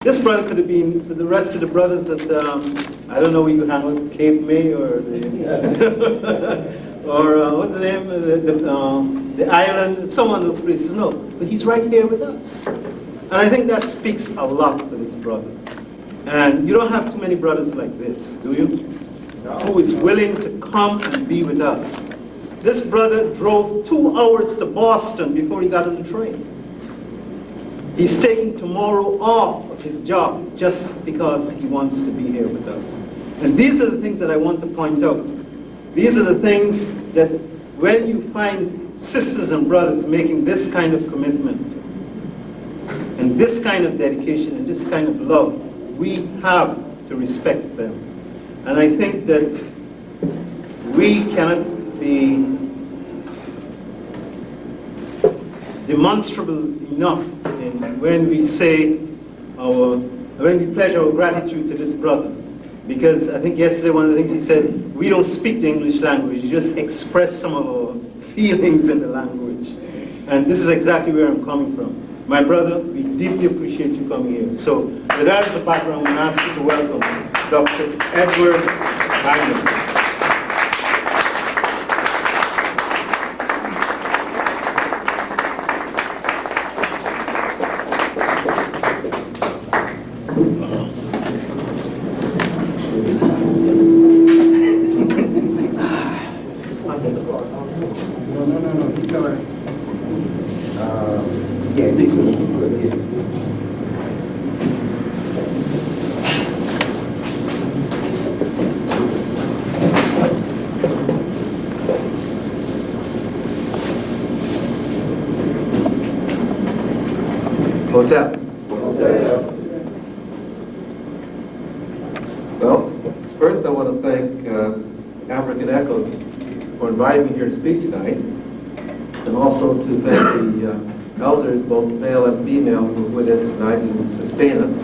This brother could have been for the rest of the brothers that, I don't know where you hang out, Cape May or or what's the name, the island, some of those places. No, but he's right here with us. And I think that speaks a lot for this brother. And you don't have too many brothers like this, do you? No. Who is willing to come and be with us. This brother drove 2 hours to Boston before he got on the train. He's taking tomorrow off of his job just because he wants to be here with us. And these are the things that I want to point out. These are the things that when you find sisters and brothers making this kind of commitment and this kind of dedication and this kind of love, we have to respect them. And I think that we cannot be demonstrable enough when we say when we pledge our gratitude to this brother. Because I think yesterday one of the things he said, we don't speak the English language, you just express some of our feelings in the language. And this is exactly where I'm coming from. My brother, we deeply appreciate you coming here. So with that as a background, I'm going to ask you to welcome Dr. Edward Bynum. Well, first I want to thank African Echoes for inviting me here to speak tonight, and also to thank the elders, both male and female, who are with us tonight and sustain us.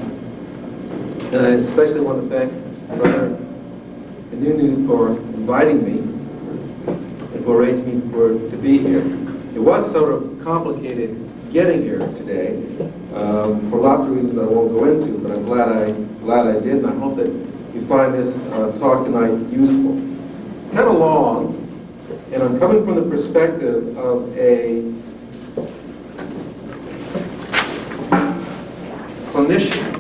And I especially want to thank Brother Inunu for inviting me and for arranging me to be here. It was sort of complicated getting here today for lots of reasons I won't go into, but I'm glad I did, and I hope that you find this talk tonight useful. It's kind of long, and I'm coming from the perspective of a clinician.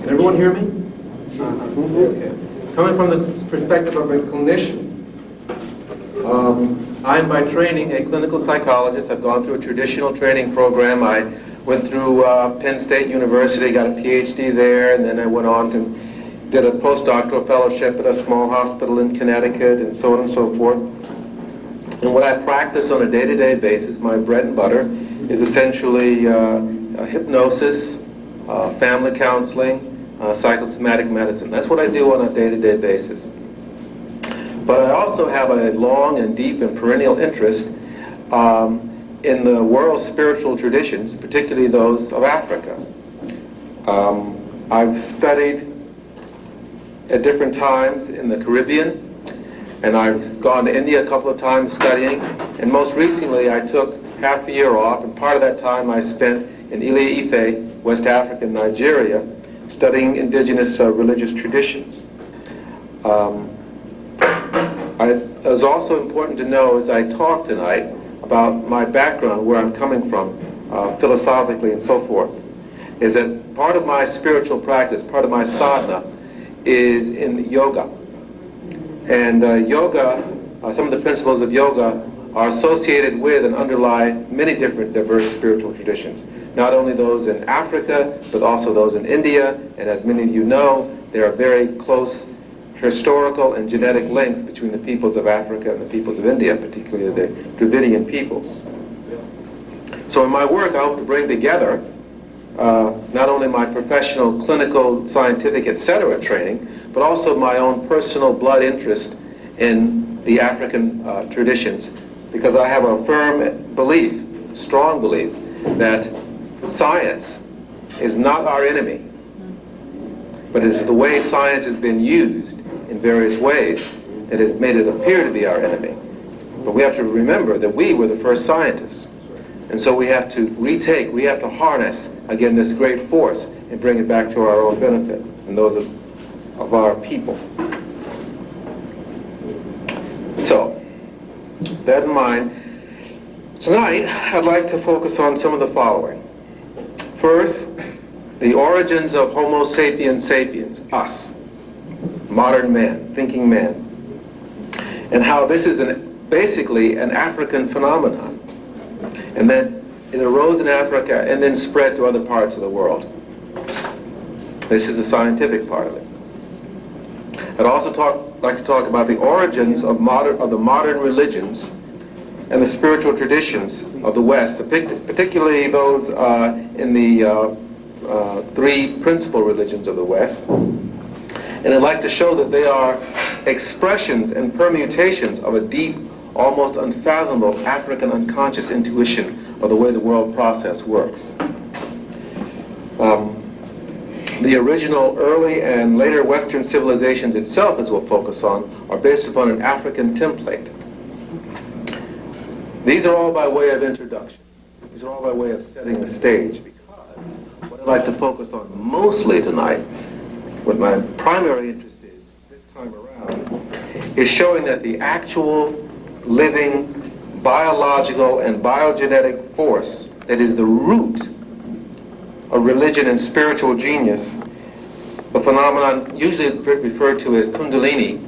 Can everyone hear me? Okay. Coming from the perspective of a clinician. I'm by training a clinical psychologist. I've gone through a traditional training program. I went through Penn State University, got a PhD there, and then I went on to did a postdoctoral fellowship at a small hospital in Connecticut, and so on and so forth. And what I practice on a day-to-day basis, my bread and butter, is essentially hypnosis, family counseling, psychosomatic medicine. That's what I do on a day-to-day basis. But I also have a long and deep and perennial interest in the world's spiritual traditions, particularly those of Africa. I've studied at different times in the Caribbean, and I've gone to India a couple of times studying, and most recently I took half a year off, and part of that time I spent in Ile-Ife, West Africa, Nigeria, studying indigenous religious traditions. It was also important to know as I talk tonight about my background, where I'm coming from, philosophically and so forth, is that part of my spiritual practice, part of my sadhana, is in yoga. And yoga, some of the principles of yoga are associated with and underlie many different diverse spiritual traditions. Not only those in Africa, but also those in India, and as many of you know, there are very close historical and genetic links between the peoples of Africa and the peoples of India, particularly the Dravidian peoples. So in my work, I hope to bring together not only my professional, clinical, scientific, etc. training, but also my own personal blood interest in the African traditions, because I have a firm belief, strong belief, that science is not our enemy, but it is the way science has been used in various ways that has made it appear to be our enemy. But we have to remember that we were the first scientists. And so we have to we have to harness, again, this great force. and bring it back to our own benefit and those of our people. So, that in mind, tonight I'd like to focus on some of the following. First, the origins of Homo sapiens sapiens, us, modern man, thinking man, and how this is basically an African phenomenon, and that it arose in Africa and then spread to other parts of the world. This is the scientific part of it. I'd also like to talk about the origins of the modern religions and the spiritual traditions of the West, particularly those in the three principal religions of the West. And I'd like to show that they are expressions and permutations of a deep, almost unfathomable African unconscious intuition of the way the world process works. The original early and later Western civilizations itself, as we'll focus on, are based upon an African template. These are all by way of introduction. These are all by way of setting the stage, because what I'd like to focus on mostly tonight, what my primary interest is this time around, is showing that the actual living biological and biogenetic force that is the root of religion and spiritual genius, the phenomenon usually referred to as Kundalini,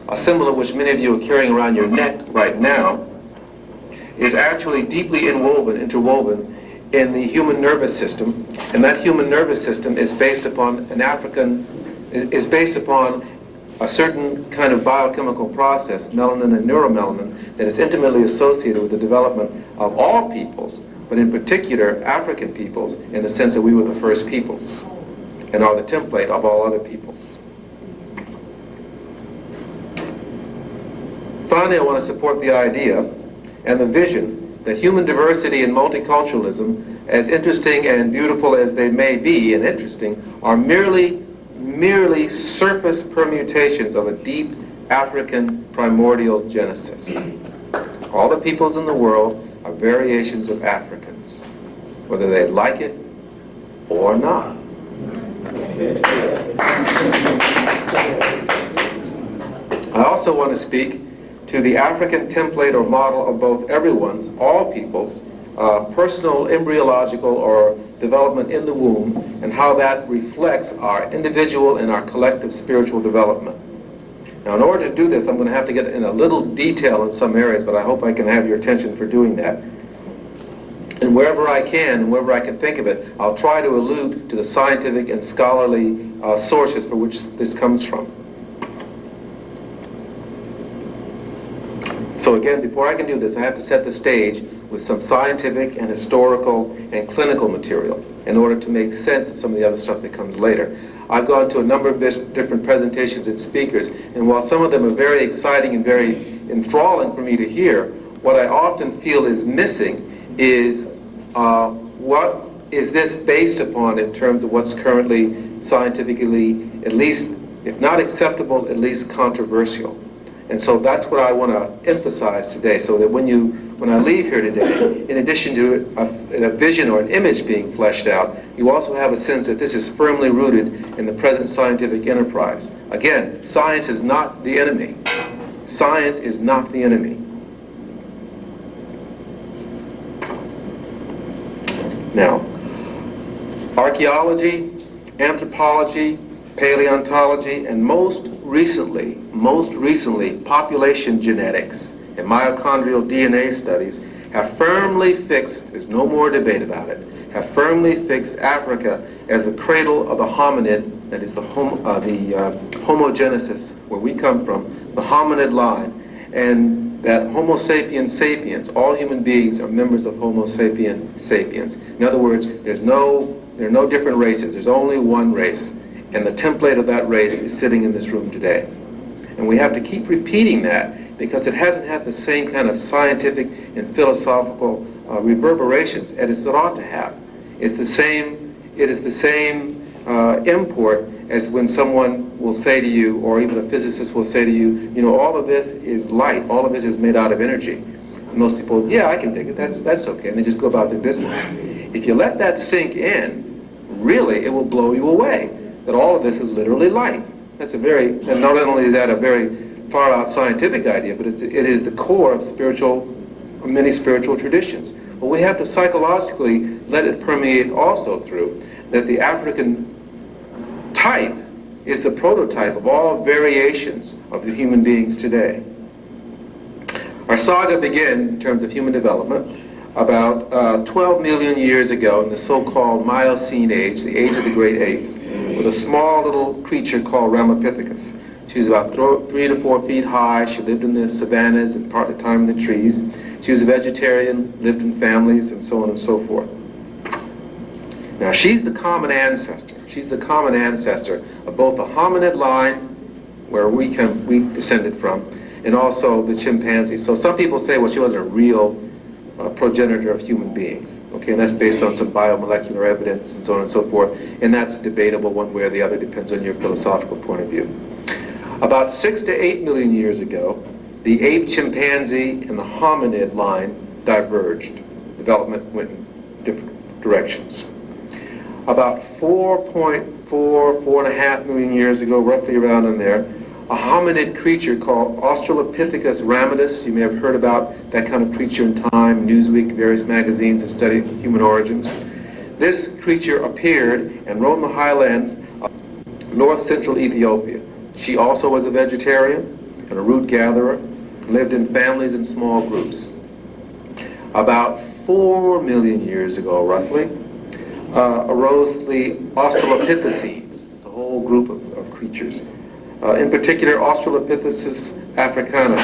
a symbol of which many of you are carrying around your neck right now, is actually deeply interwoven in the human nervous system, and that human nervous system is based upon a certain kind of biochemical process, melanin and neuromelanin, that is intimately associated with the development of all peoples, but in particular African peoples, in the sense that we were the first peoples and are the template of all other peoples. Finally, I want to support the idea and the vision that human diversity and multiculturalism, as interesting and beautiful as they may be, and interesting, are merely surface permutations of a deep African primordial genesis. All the peoples in the world are variations of Africans, whether they like it or not. I also want to speak to the African template or model of both everyone's, all peoples, personal embryological or development in the womb, and how that reflects our individual and our collective spiritual development. Now, in order to do this, I'm going to have to get in a little detail in some areas, but I hope I can have your attention for doing that. And wherever I can, wherever I can think of it, I'll try to allude to the scientific and scholarly sources for which this comes from. So again, before I can do this, I have to set the stage with some scientific and historical and clinical material in order to make sense of some of the other stuff that comes later. I've gone to a number of different presentations and speakers, and while some of them are very exciting and very enthralling for me to hear, what I often feel is missing is what is this based upon in terms of what's currently scientifically, at least, if not acceptable, at least controversial. And so that's what I want to emphasize today, so that when I leave here today, in addition to a vision or an image being fleshed out, you also have a sense that this is firmly rooted in the present scientific enterprise. Again, science is not the enemy. Science is not the enemy. Now, archaeology, anthropology, paleontology, and most recently, population genetics and mitochondrial DNA studies have firmly fixed, there's no more debate about it, have firmly fixed Africa as the cradle of the hominid, that is the homogenesis, where we come from, the hominid line, and that Homo sapiens sapiens, all human beings are members of Homo sapiens sapiens. In other words, there are no different races, there's only one race, and the template of that race is sitting in this room today. And we have to keep repeating that, because it hasn't had the same kind of scientific and philosophical reverberations as it ought to have. It is the same import as when someone will say to you, or even a physicist will say to you, you know, all of this is light, all of this is made out of energy. And most people, yeah, I can dig it, that's okay, and they just go about their business. If you let that sink in, really it will blow you away that all of this is literally light. That's a very, and not only is that a very far out scientific idea, but it is the core of many spiritual traditions. But we have to psychologically let it permeate also through that the African type is the prototype of all variations of the human beings today. Our saga begins in terms of human development about 12 million years ago in the so-called Miocene age, the age of the great apes, with a small little creature called Ramapithecus. She was about 3 to 4 feet high. She lived in the savannas and part of the time in the trees. She was a vegetarian, lived in families, and so on and so forth. Now, she's the common ancestor. She's the common ancestor of both the hominid line, where we descended from, and also the chimpanzees. So some people say, well, she wasn't a real progenitor of human beings. Okay, and that's based on some biomolecular evidence and so on and so forth, and that's debatable one way or the other, depends on your philosophical point of view. About 6 to 8 million years ago, the ape chimpanzee and the hominid line diverged. Development went in different directions. About 4.5 million years ago, roughly around in there, a hominid creature called Australopithecus ramidus. You may have heard about that kind of creature in Time, Newsweek, various magazines that study human origins. This creature appeared and roamed the highlands of north-central Ethiopia. She also was a vegetarian and a root gatherer, lived in families and small groups. About 4 million years ago, roughly, arose the Australopithecines, the whole group of creatures. In particular, Australopithecus africana.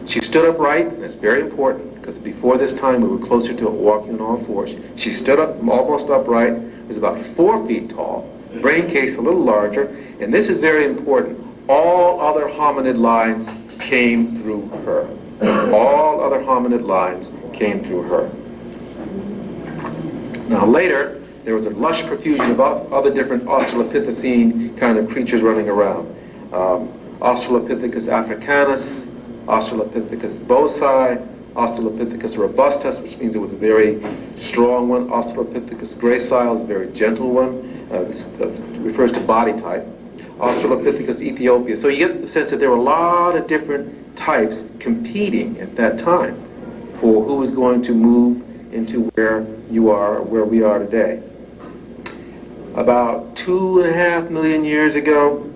She stood upright, and that's very important, because before this time we were closer to walking on all fours. She stood up almost upright, was about 4 feet tall, brain case a little larger, and this is very important. All other hominid lines came through her. All other hominid lines came through her. Now later, there was a lush profusion of other different Australopithecine kind of creatures running around. Australopithecus africanus, Australopithecus bosi, Australopithecus robustus, which means it was a very strong one. Australopithecus gracile is a very gentle one. This refers to body type. Australopithecus ethiopia. So you get the sense that there were a lot of different types competing at that time for who was going to move into where you are, where we are today. About 2.5 million years ago,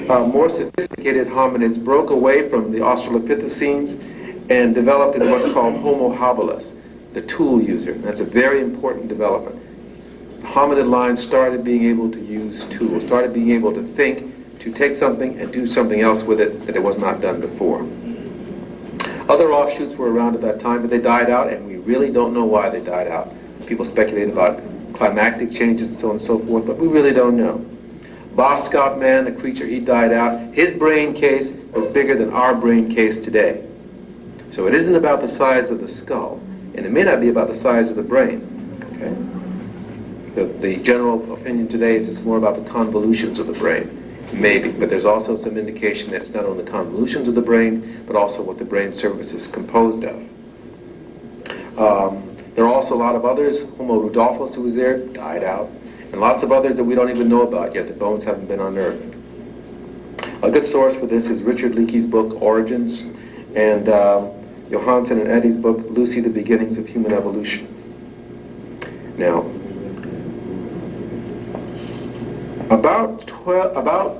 more sophisticated hominids broke away from the Australopithecines and developed into what's called Homo habilis, the tool user. That's a very important development. The hominid line started being able to use tools, started being able to think, to take something and do something else with it that it was not done before. Other offshoots were around at that time, but they died out, and we really don't know why they died out. People speculate about climactic changes and so on and so forth, but we really don't know. Boskop man, the creature, he died out. His brain case was bigger than our brain case today. So it isn't about the size of the skull, and it may not be about the size of the brain. Okay? The general opinion today is it's more about the convolutions of the brain. Maybe, but there's also some indication that it's not only the convolutions of the brain, but also what the brain surface is composed of. There are also a lot of others. Homo rudolphus, who was there, died out. And lots of others that we don't even know about yet. The bones haven't been unearthed. A good source for this is Richard Leakey's book, Origins, and Johansen and Eddy's book, Lucy, the Beginnings of Human Evolution. Now, about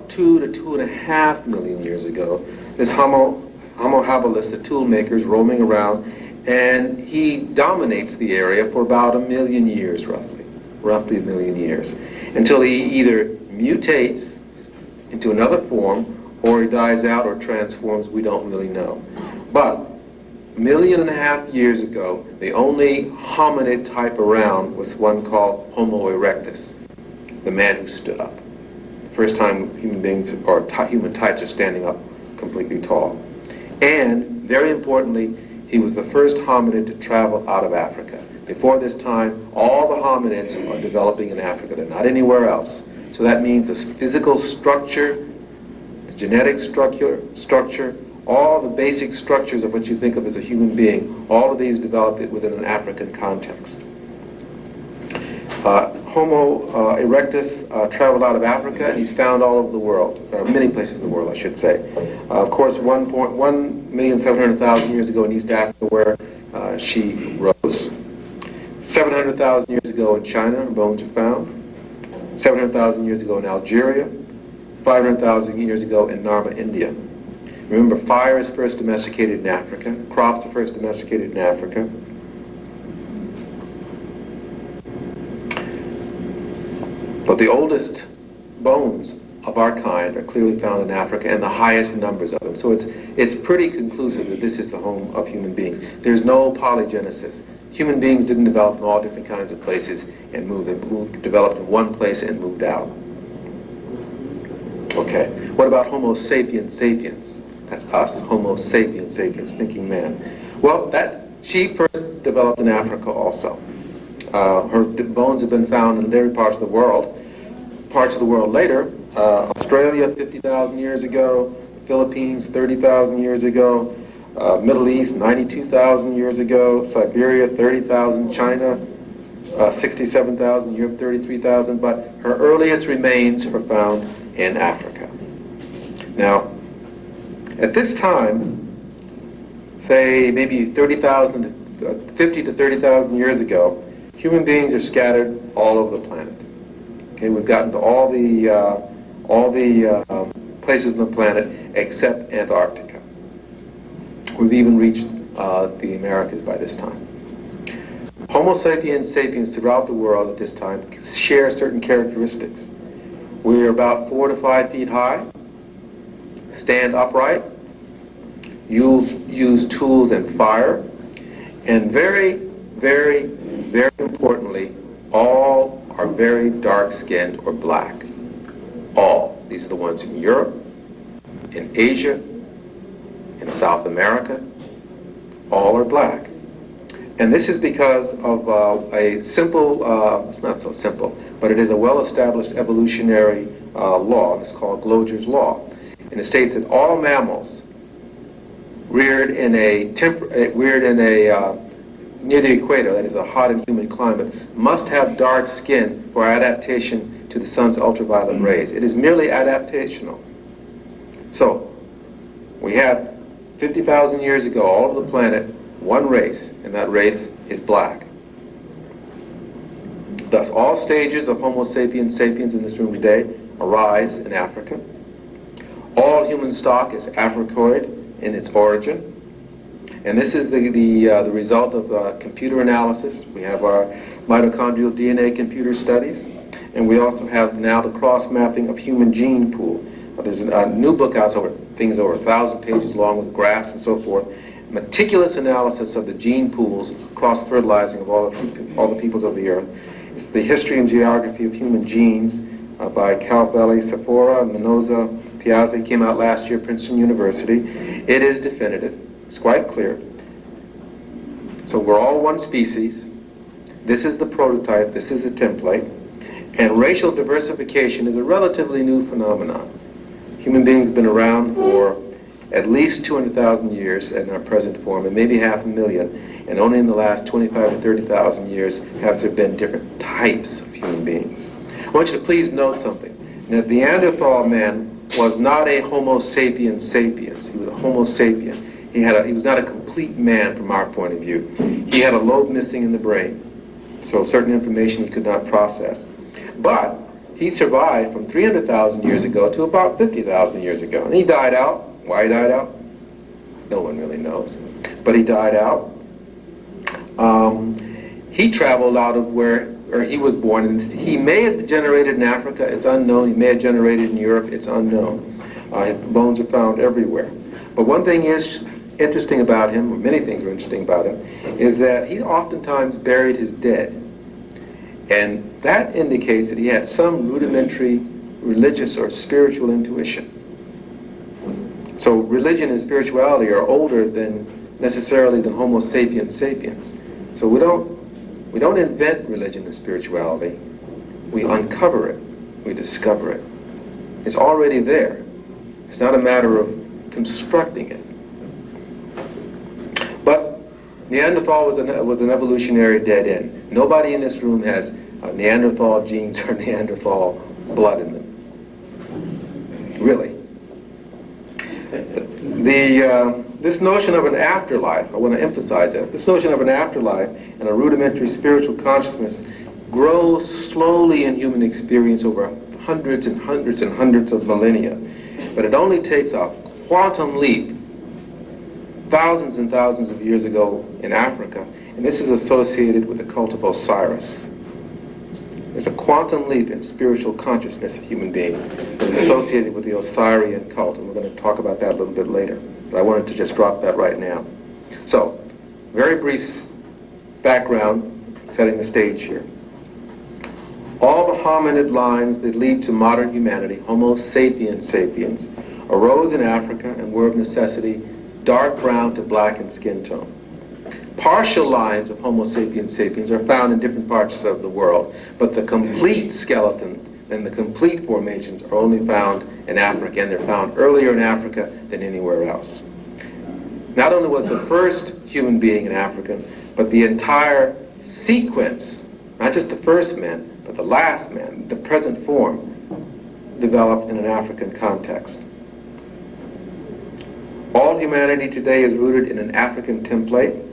2 to 2.5 million years ago, this Homo habilis, the tool maker, is roaming around, and he dominates the area for about 1 million years, roughly 1 million years, until he either mutates into another form, or he dies out or transforms. We don't really know. But 1.5 million years ago, the only hominid type around was one called Homo erectus, the man who stood up. The first time human beings or human types are standing up completely tall. And very importantly, he was the first hominid to travel out of Africa. Before this time, all the hominids are developing in Africa. They're not anywhere else. So that means the physical structure, the genetic structure, all the basic structures of what you think of as a human being, all of these developed within an African context. Homo erectus traveled out of Africa, and he's found all over the world, many places in the world, I should say. Of course, 1,700,000 years ago in East Africa, where she rose. 700,000 years ago in China, her bones are found. 700,000 years ago in Algeria. 500,000 years ago in Narma, India. Remember, fire is first domesticated in Africa. Crops are first domesticated in Africa. But the oldest bones of our kind are clearly found in Africa, and the highest numbers of them. So it's pretty conclusive that this is the home of human beings. There's no polygenesis. Human beings didn't develop in all different kinds of places and move. They developed in one place and moved out. Okay. What about Homo sapiens sapiens? That's us, Homo sapiens sapiens, thinking man. Well, she first developed in Africa also. Her bones have been found in different parts of the world. Parts of the world later, Australia 50,000 years ago, Philippines 30,000 years ago, Middle East 92,000 years ago, Siberia 30,000, China 67,000, Europe 33,000, but her earliest remains were found in Africa. Now, at this time, say maybe 50 to 30,000 years ago, human beings are scattered all over the planet. Okay, we've gotten to all the places on the planet except Antarctica. We've even reached the Americas by this time. Homo sapiens sapiens throughout the world at this time share certain characteristics. We're about 4 to 5 feet high, stand upright, use tools and fire, and very, very, very importantly, all are very dark-skinned or black. All. These are the ones in Europe, in Asia, in South America. All are black. And this is because of a simple, it's not so simple, but it is a well-established evolutionary law. It's called Glosser's Law. And it states that all mammals reared in near the equator, that is a hot and humid climate, must have dark skin for adaptation to the sun's ultraviolet rays. It is merely adaptational. So, we have 50,000 years ago, all over the planet, one race, and that race is black. Thus, all stages of Homo sapiens sapiens in this room today arise in Africa. All human stock is Africoid in its origin. And this is the result of computer analysis. We have our mitochondrial DNA computer studies, and we also have now the cross-mapping of human gene pool. There's a new book out, over 1,000 pages long with graphs and so forth. Meticulous analysis of the gene pools, cross-fertilizing of all the peoples of the earth. It's the history and geography of human genes by Calvelli, Sephora, Mendoza, Piazza. It came out last year at Princeton University. It is definitive. It's quite clear. So we're all one species. This is the prototype. This is the template. And racial diversification is a relatively new phenomenon. Human beings have been around for at least 200,000 years in our present form, and maybe 500,000. And only in the last 25 to 30,000 years has there been different types of human beings. I want you to please note something. That the Neanderthal man was not a Homo sapiens sapiens. He was a Homo sapien. He was not a complete man from our point of view. He had a lobe missing in the brain, so certain information he could not process. But he survived from 300,000 years ago to about 50,000 years ago. And he died out. Why he died out? No one really knows. But he died out. He traveled out of where he was born. And he may have generated in Africa. It's unknown. He may have generated in Europe. It's unknown. His bones are found everywhere. But one thing is interesting about him, or many things are interesting about him, is that he oftentimes buried his dead. And that indicates that he had some rudimentary religious or spiritual intuition. So religion and spirituality are older than necessarily than Homo sapiens sapiens. So we don't invent religion and spirituality. We uncover it. We discover it. It's already there. It's not a matter of constructing it. But Neanderthal was an evolutionary dead end. Nobody in this room has Neanderthal genes or Neanderthal blood in them. Really. This notion of an afterlife, I want to emphasize that, this notion of an afterlife and a rudimentary spiritual consciousness grows slowly in human experience over hundreds and hundreds and hundreds of millennia. But it only takes a quantum leap thousands and thousands of years ago in Africa, and this is associated with the cult of Osiris. There's a quantum leap in spiritual consciousness of human beings that's associated with the Osirian cult, and we're going to talk about that a little bit later. But I wanted to just drop that right now. So, very brief background, setting the stage here. All the hominid lines that lead to modern humanity, Homo sapiens sapiens, arose in Africa and were of necessity dark brown to black in skin tone. Partial lines of Homo sapiens sapiens are found in different parts of the world, but the complete skeleton and the complete formations are only found in Africa, and they're found earlier in Africa than anywhere else. Not only was the first human being an African, but the entire sequence, not just the first man, but the last man, the present form, developed in an African context. All humanity today is rooted in an African template,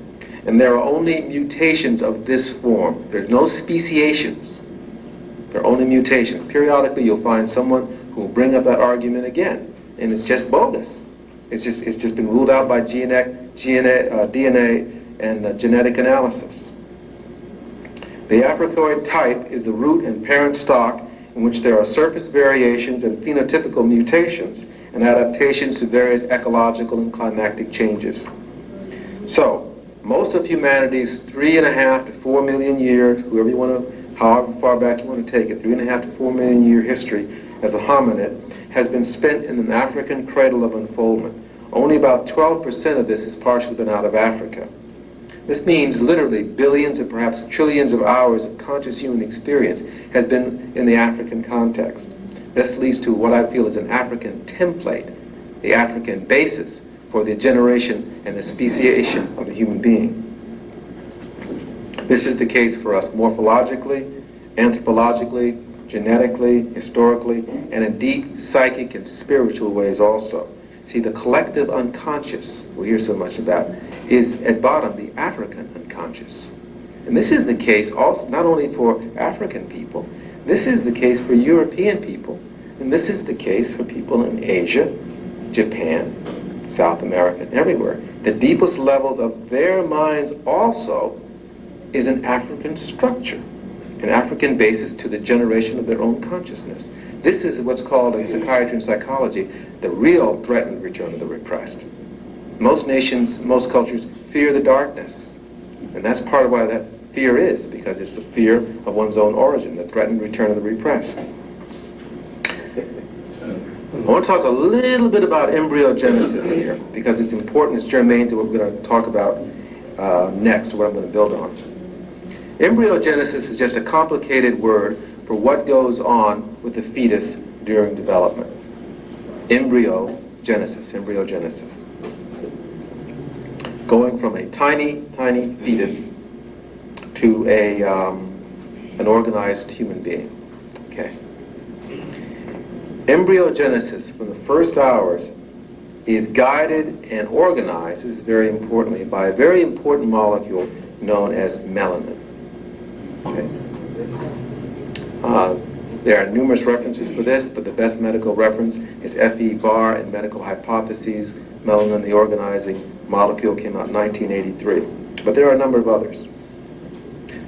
and there are only mutations of this form. There's no speciations. There are only mutations. Periodically you'll find someone who will bring up that argument again, and it's just bogus. It's just been ruled out by DNA and genetic analysis. The Africoid type is the root and parent stock in which there are surface variations and phenotypical mutations and adaptations to various ecological and climatic changes. So, most of humanity's 3.5 to 4 million years, however far back you want to take it, 3.5 to 4 million year history as a hominid has been spent in an African cradle of unfoldment. Only about 12% of this has partially been out of Africa. This means literally billions and perhaps trillions of hours of conscious human experience has been in the African context. This leads to what I feel is an African template, the African basis for the generation and the speciation of the human being. This is the case for us morphologically, anthropologically, genetically, historically, and in deep psychic and spiritual ways also. See, the collective unconscious we hear so much about is at bottom the African unconscious. And this is the case also not only for African people, this is the case for European people, and this is the case for people in Asia, Japan, South America, and everywhere. The deepest levels of their minds also is an African structure, an African basis to the generation of their own consciousness. This is what's called in psychiatry and psychology the real threatened return of the repressed. Most nations, most cultures fear the darkness, and that's part of why that fear is, because it's the fear of one's own origin, the threatened return of the repressed. I want to talk a little bit about embryogenesis here, because it's important, it's germane to what we're going to talk about next, what I'm going to build on. Embryogenesis is just a complicated word for what goes on with the fetus during development. Embryogenesis. Going from a tiny, tiny fetus to an organized human being. Okay. Embryogenesis, from the first hours, is guided and organized, this is very importantly, by a very important molecule known as melanin. Okay. There are numerous references for this, but the best medical reference is F.E. Barr in Medical Hypotheses. Melanin, the organizing molecule, came out in 1983. But there are a number of others.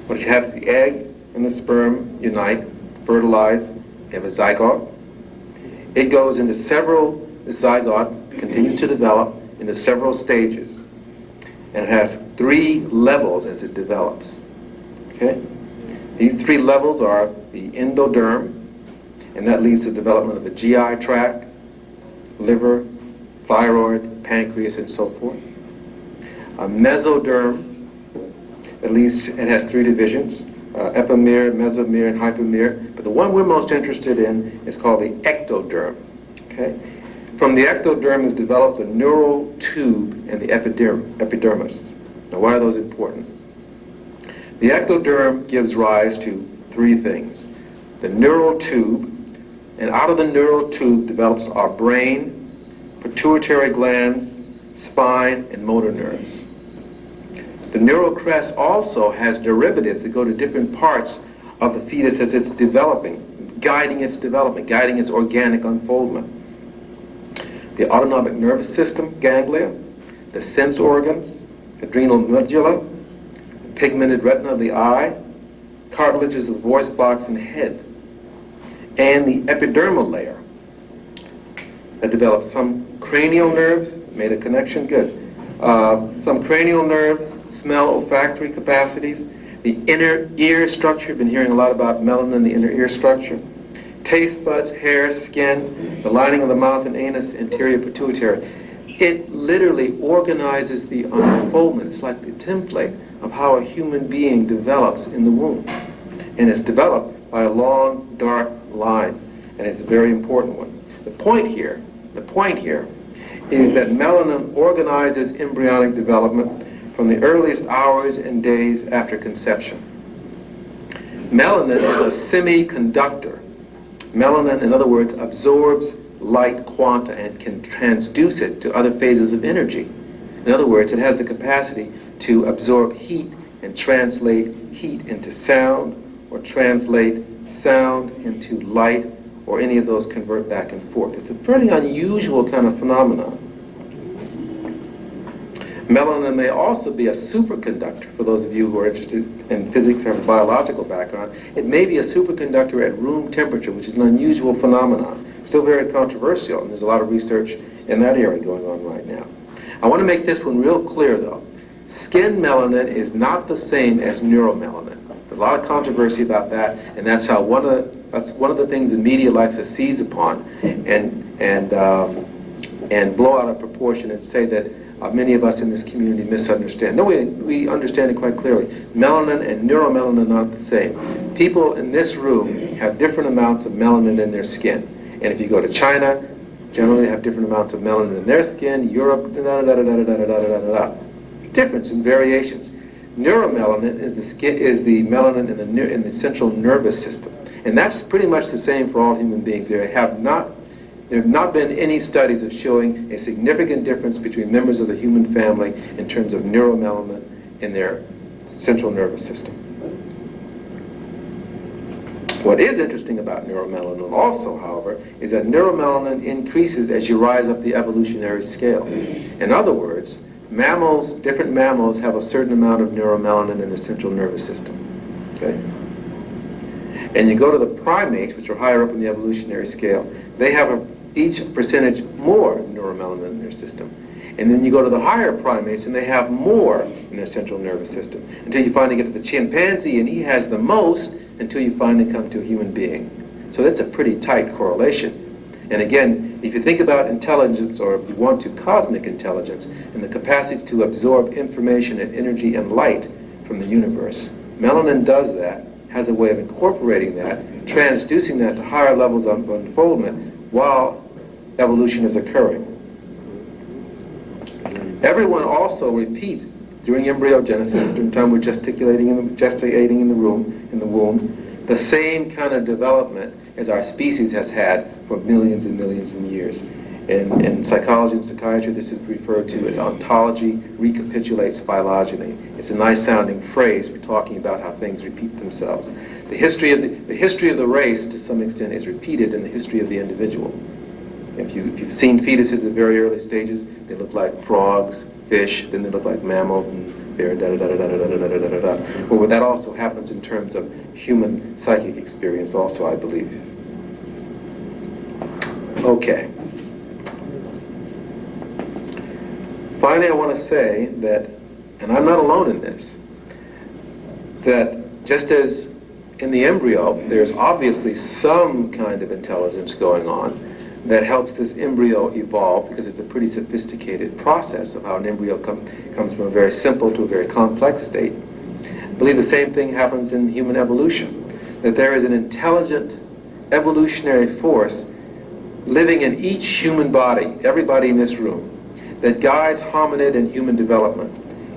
What you have is the egg and the sperm unite, fertilize, you have a zygote. It goes into the zygote continues to develop into several stages. And it has 3 levels as it develops. Okay? These 3 levels are the endoderm, and that leads to the development of the GI tract, liver, thyroid, pancreas, and so forth. A mesoderm, it has 3 divisions, epimere, mesomere, and hypomere, but the one we're most interested in is called the ectoderm. Okay? From the ectoderm is developed the neural tube and the epidermis. Now, why are those important? The ectoderm gives rise to three things. The neural tube, and out of the neural tube develops our brain, pituitary glands, spine, and motor nerves. The neural crest also has derivatives that go to different parts of the fetus as it's developing, guiding its development, guiding its organic unfoldment. The autonomic nervous system ganglia, the sense organs, adrenal medulla, the pigmented retina of the eye, cartilages of the voice box and head, and the epidermal layer that develops some cranial nerves, made a connection, good, some cranial nerves, smell, olfactory capacities, the inner ear structure, been hearing a lot about melanin, the inner ear structure, taste buds, hair, skin, the lining of the mouth and anus, anterior pituitary. It literally organizes the unfoldment. It's like the template of how a human being develops in the womb. And it's developed by a long, dark line. And it's a very important one. The point here is that melanin organizes embryonic development from the earliest hours and days after conception. Melanin is a semiconductor. Melanin, in other words, absorbs light quanta and can transduce it to other phases of energy. In other words, it has the capacity to absorb heat and translate heat into sound, or translate sound into light, or any of those convert back and forth. It's a fairly unusual kind of phenomenon. Melanin may also be a superconductor, for those of you who are interested in physics or have a biological background. It may be a superconductor at room temperature, which is an unusual phenomenon. Still very controversial, and there's a lot of research in that area going on right now. I want to make this one real clear, though. Skin melanin is not the same as neuromelanin. There's a lot of controversy about that, and that's how one of the things the media likes to seize upon and blow out of proportion and say that many of us in this community misunderstand. No, we understand it quite clearly. Melanin and neuromelanin are not the same. People in this room have different amounts of melanin in their skin. And if you go to China, generally have different amounts of melanin in their skin. Europe, difference in variations. Neuromelanin is the melanin in the central nervous system. And that's pretty much the same for all human beings. There have not been any studies of showing a significant difference between members of the human family in terms of neuromelanin in their central nervous system. What is interesting about neuromelanin also, however, is that neuromelanin increases as you rise up the evolutionary scale. In other words, different mammals have a certain amount of neuromelanin in their central nervous system. Okay? And you go to the primates, which are higher up in the evolutionary scale, they have each percentage more neuromelanin in their system. And then you go to the higher primates, and they have more in their central nervous system, until you finally get to the chimpanzee, and he has the most, until you finally come to a human being. So that's a pretty tight correlation. And again, if you think about intelligence, or if you want to, cosmic intelligence, and the capacity to absorb information and energy and light from the universe, melanin does that, has a way of incorporating that, transducing that to higher levels of unfoldment while evolution is occurring. Everyone also repeats during embryogenesis, during the time we're gestating in the womb, the same kind of development as our species has had for millions and millions of years. In psychology and psychiatry, this is referred to as ontology recapitulates phylogeny. It's a nice sounding phrase for talking about how things repeat themselves. The history of the race, to some extent, is repeated in the history of the individual. If you've seen fetuses at very early stages, they look like frogs, fish, then they look like mammals, and they're da-da-da-da-da-da-da-da-da-da-da. Well, that also happens in terms of human psychic experience also, I believe. Okay. Finally, I want to say that, and I'm not alone in this, that just as in the embryo, there's obviously some kind of intelligence going on that helps this embryo evolve, because it's a pretty sophisticated process of how an embryo comes from a very simple to a very complex state. I believe the same thing happens in human evolution, that there is an intelligent evolutionary force living in each human body, everybody in this room, that guides hominid and human development.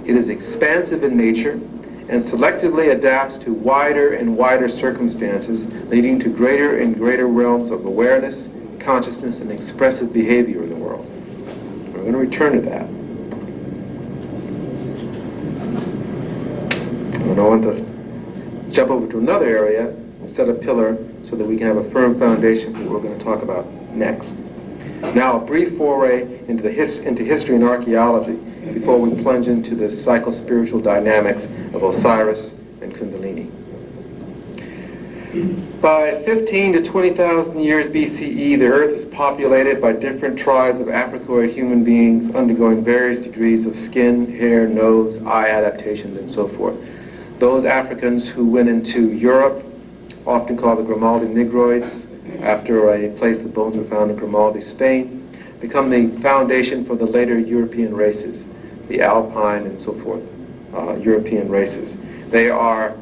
It is expansive in nature, and selectively adapts to wider and wider circumstances, leading to greater and greater realms of awareness, consciousness, and expressive behavior in the world. We're going to return to that. And I want to jump over to another area and set a pillar so that we can have a firm foundation for what we're going to talk about next. Now, a brief foray into history and archaeology before we plunge into the psycho-spiritual dynamics of Osiris and Kundalini. By 15 to 20,000 years BCE, the Earth is populated by different tribes of Africoid human beings undergoing various degrees of skin, hair, nose, eye adaptations, and so forth. Those Africans who went into Europe, often called the Grimaldi Negroids, after a place the bones were found in Grimaldi, Spain, become the foundation for the later European races, the Alpine and so forth, European races. They are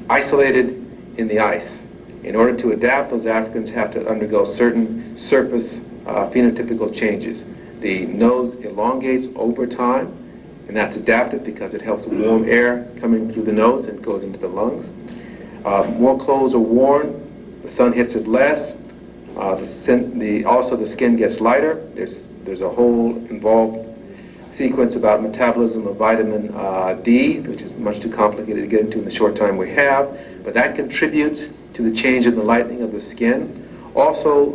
isolated in the ice. In order to adapt, those Africans have to undergo certain surface phenotypical changes. The nose elongates over time, and that's adaptive because it helps warm air coming through the nose and goes into the lungs. More clothes are worn, the sun hits it less, also the skin gets lighter. There's a whole involved sequence about metabolism of vitamin D, which is much too complicated to get into in the short time we have, but that contributes to the change in the lightening of the skin. Also,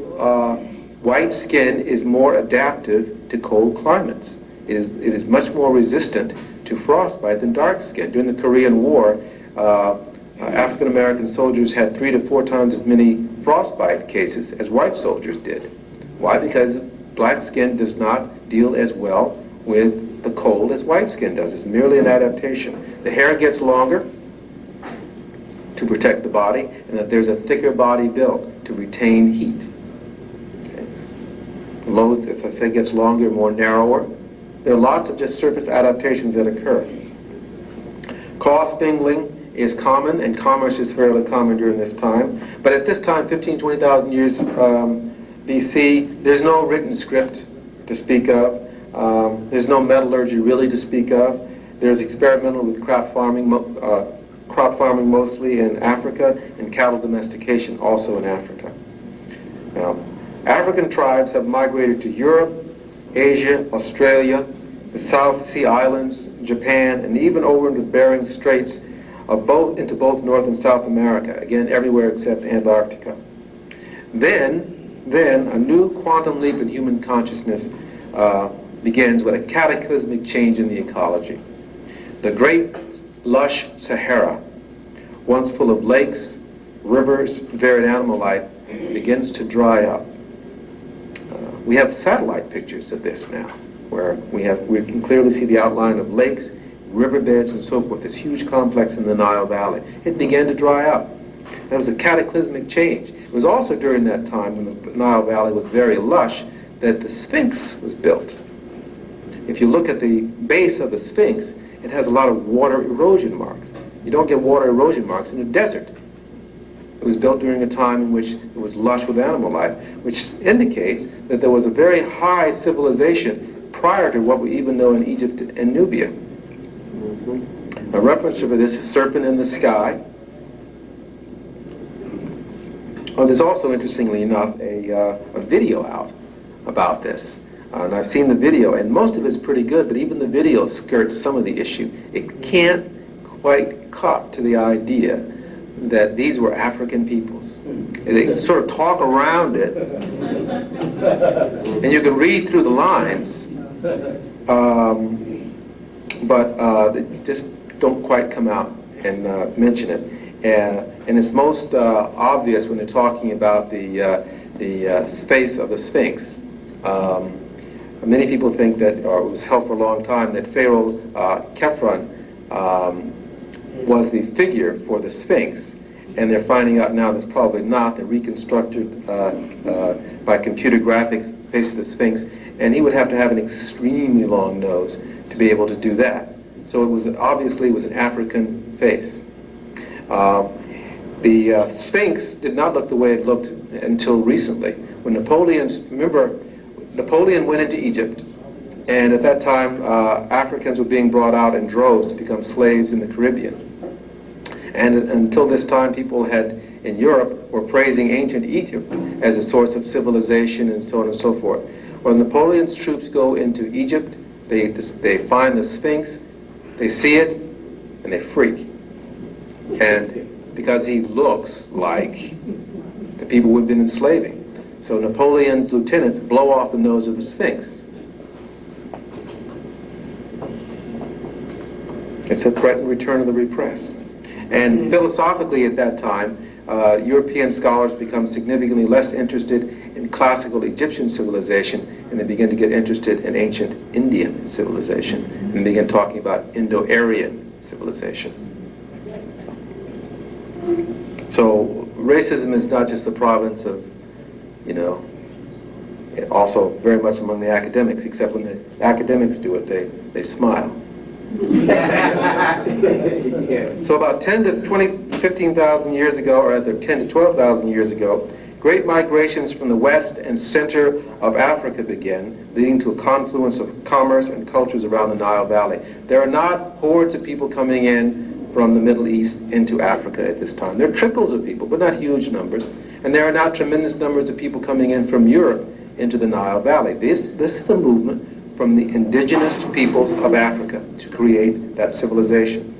white skin is more adaptive to cold climates. It is much more resistant to frostbite than dark skin. During the Korean War, African American soldiers had 3 to 4 times as many frostbite cases as white soldiers did. Why? Because black skin does not deal as well with the cold as white skin does. It's merely an adaptation. The hair gets longer to protect the body, and that there's a thicker body built to retain heat. Okay. The lobe, as I say, gets longer, more narrower. There are lots of just surface adaptations that occur. Cross-mingling is common, and commerce is fairly common during this time. But at this time, 15, 20,000 years BC, there's no written script to speak of. There's no metallurgy really to speak of. There's experimental with crop farming mostly in Africa, and cattle domestication also in Africa. Now, African tribes have migrated to Europe, Asia, Australia, the South Sea Islands, Japan, and even over into Bering Straits, into both North and South America, again everywhere except Antarctica. Then a new quantum leap in human consciousness begins with a cataclysmic change in the ecology. The great lush Sahara, once full of lakes, rivers, varied animal life, begins to dry up. We have satellite pictures of this now, where we can clearly see the outline of lakes, riverbeds, and so forth, this huge complex in the Nile Valley. It began to dry up. That was a cataclysmic change. It was also during that time when the Nile Valley was very lush that the Sphinx was built. If you look at the base of the Sphinx, it has a lot of water erosion marks. You don't get water erosion marks in a desert. It was built during a time in which it was lush with animal life, which indicates that there was a very high civilization prior to what we even know in Egypt and Nubia. A reference for this is Serpent in the Sky. Oh, there's also, interestingly enough, a video out about this. And I've seen the video, and most of it's pretty good, but even the video skirts some of the issue. It can't quite cut to the idea that these were African peoples. They sort of talk around it, and you can read through the lines, but they just don't quite come out and mention it. And it's most obvious when they're talking about the space of the Sphinx. Many people think that, or it was held for a long time, that Pharaoh Khephren was the figure for the Sphinx, and they're finding out now that's probably not. They reconstructed by computer graphics the face of the Sphinx, and he would have to have an extremely long nose to be able to do that. So it was obviously was an African face. The Sphinx did not look the way it looked until recently. When Napoleon went into Egypt, And at that time, Africans were being brought out in droves to become slaves in the Caribbean. And until this time, people in Europe were praising ancient Egypt as a source of civilization and so on and so forth. When Napoleon's troops go into Egypt, they find the Sphinx, they see it, and they freak. And because he looks like the people we've been enslaving. So Napoleon's lieutenants blow off the nose of the Sphinx. It's a threatened return of the repressed. And philosophically at that time, European scholars become significantly less interested in classical Egyptian civilization, and they begin to get interested in ancient Indian civilization, and begin talking about Indo-Aryan civilization. So racism is not just the province of, also very much among the academics, except when the academics do it, they smile. So about 10 to 15,000 years ago, or rather 10 to 12,000 years ago, great migrations from the west and center of Africa began, leading to a confluence of commerce and cultures around the Nile Valley. There are not hordes of people coming in from the Middle East into Africa at this time. There are trickles of people, but not huge numbers. And there are not tremendous numbers of people coming in from Europe into the Nile Valley. This is the movement from the indigenous peoples of Africa to create that civilization.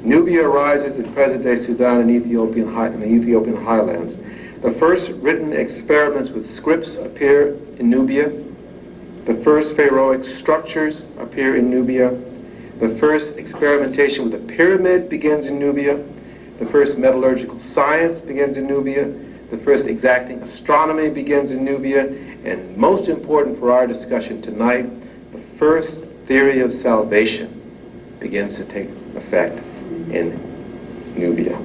Nubia arises in present-day Sudan and the Ethiopian highlands. The first written experiments with scripts appear in Nubia. The first pharaohic structures appear in Nubia. The first experimentation with a pyramid begins in Nubia. The first metallurgical science begins in Nubia. The first exacting astronomy begins in Nubia. And most important for our discussion tonight, the first theory of salvation begins to take effect in Nubia.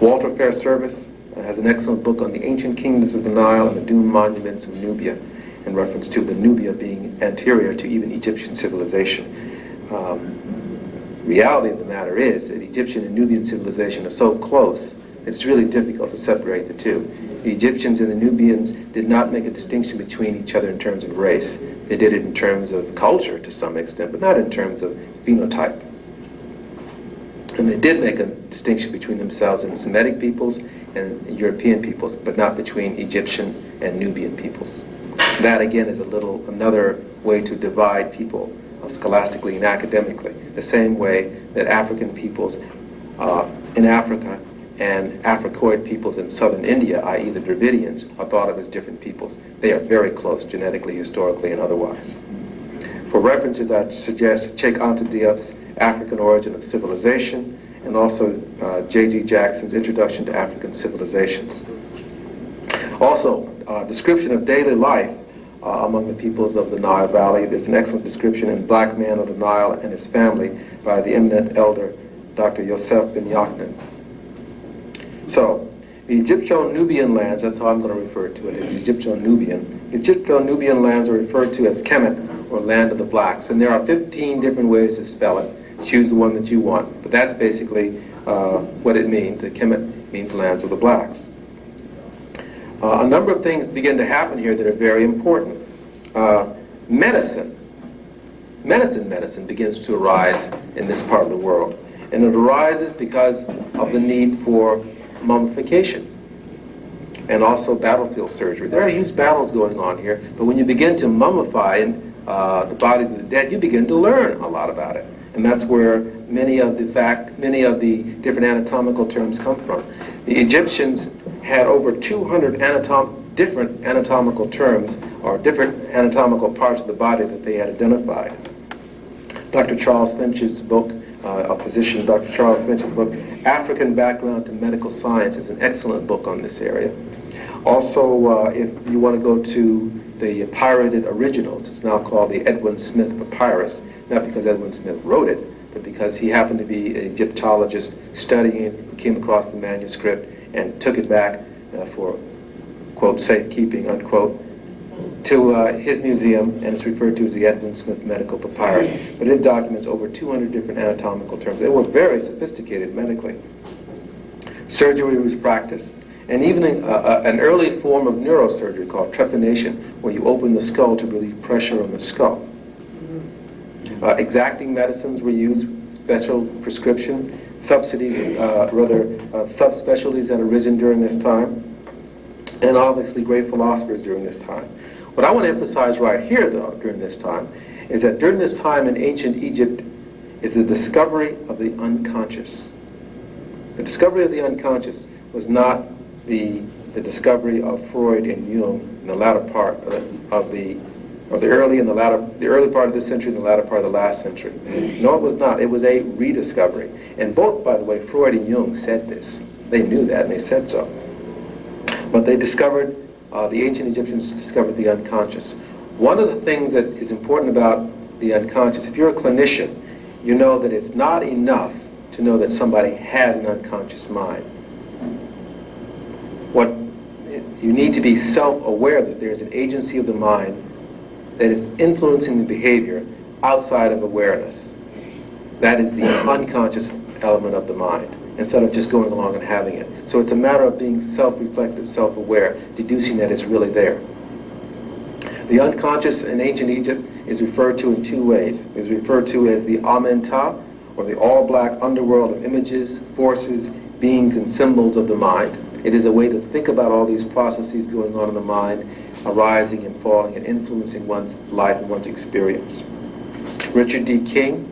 Walter Fairservice has an excellent book on the ancient kingdoms of the Nile and the doomed monuments of Nubia, in reference to the Nubia being anterior to even Egyptian civilization. Reality of the matter is that Egyptian and Nubian civilization are so close that it's really difficult to separate the two. The Egyptians and the Nubians did not make a distinction between each other in terms of race. They did it in terms of culture to some extent, but not in terms of phenotype. And they did make a distinction between themselves and Semitic peoples and European peoples, but not between Egyptian and Nubian peoples. That again is another way to divide people scholastically and academically, the same way that African peoples in Africa and Africoid peoples in southern India, i.e. the Dravidians, are thought of as different peoples. They are very close genetically, historically, and otherwise. For references, I suggest check Anta Diop's African Origin of Civilization, and also J.D. Jackson's Introduction to African Civilizations. Also, description of daily life among the peoples of the Nile Valley. There's an excellent description in Black Man of the Nile and His Family by the eminent elder Dr. Yosef Ben Yaknin. So, the Egypto-Nubian lands, that's how I'm going to refer to it, is Egypto-Nubian. Egypto-Nubian lands are referred to as Kemet, or Land of the Blacks, and there are 15 different ways to spell it. Choose the one that you want, but that's basically what it means. The Kemet means Lands of the Blacks. A number of things begin to happen here that are very important. Medicine begins to arise in this part of the world, and it arises because of the need for mummification and also battlefield surgery. There are huge battles going on here, but when you begin to mummify the bodies of the dead, you begin to learn a lot about it, and that's where many of the different anatomical terms come from. The Egyptians had over 200 different anatomical terms, or different anatomical parts of the body that they had identified. Dr. Charles Finch's book, a physician, Dr. Charles Finch's book, African Background to Medical Science, is an excellent book on this area. Also, if you want to go to the pirated originals, it's now called the Edwin Smith Papyrus, not because Edwin Smith wrote it, but because he happened to be an Egyptologist studying it, came across the manuscript, and took it back for, quote, safekeeping, unquote, to his museum, and it's referred to as the Edwin Smith Medical Papyrus. But it documents over 200 different anatomical terms. They were very sophisticated medically. Surgery was practiced, and even an early form of neurosurgery called trepanation, where you open the skull to relieve pressure on the skull. Exacting medicines were used, special prescription, subsidies, subspecialties that have arisen during this time, and obviously great philosophers during this time. What I want to emphasize right here, though, during this time, is that during this time in ancient Egypt is the discovery of the unconscious. The discovery of the unconscious was not the discovery of Freud and Jung in the latter part the early part of this century and the latter part of the last century. No, it was not. It was a rediscovery. And both, by the way, Freud and Jung said this. They knew that and they said so. But they discovered, the ancient Egyptians discovered the unconscious. One of the things that is important about the unconscious, if you're a clinician, you know that it's not enough to know that somebody had an unconscious mind. You need to be self-aware that there's an agency of the mind that is influencing the behavior outside of awareness. That is the unconscious element of the mind, instead of just going along and having it. So it's a matter of being self-reflective, self-aware, deducing that it's really there. The unconscious in ancient Egypt is referred to in two ways. It's referred to as the Amenta, or the all-black underworld of images, forces, beings, and symbols of the mind. It is a way to think about all these processes going on in the mind, arising and falling and influencing one's life and one's experience. Richard D. King,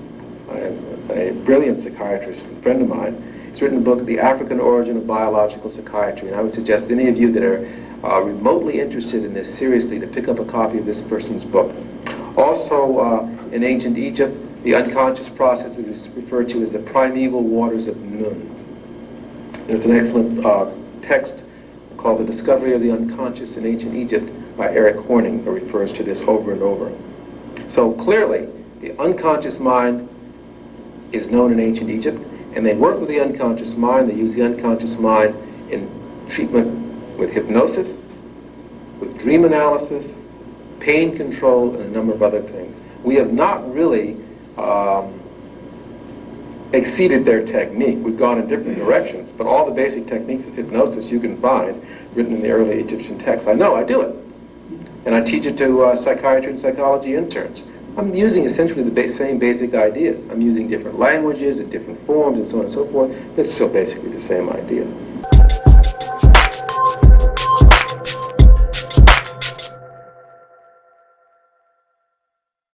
a brilliant psychiatrist, a friend of mine, has written the book, The African Origin of Biological Psychiatry, and I would suggest any of you that are remotely interested in this seriously to pick up a copy of this person's book. Also, in ancient Egypt, the unconscious process is referred to as the primeval waters of Nun. There's an excellent text called The Discovery of the Unconscious in Ancient Egypt by Eric Horning that refers to this over and over. So clearly, the unconscious mind is known in ancient Egypt, and they work with the unconscious mind. They use the unconscious mind in treatment with hypnosis, with dream analysis, pain control, and a number of other things. We have not really exceeded their technique. We've gone in different directions, but all the basic techniques of hypnosis you can find written in the early Egyptian texts. I know, I do it. And I teach it to psychiatry and psychology interns. I'm using essentially the same basic ideas. I'm using different languages and different forms and so on and so forth. It's still basically the same idea.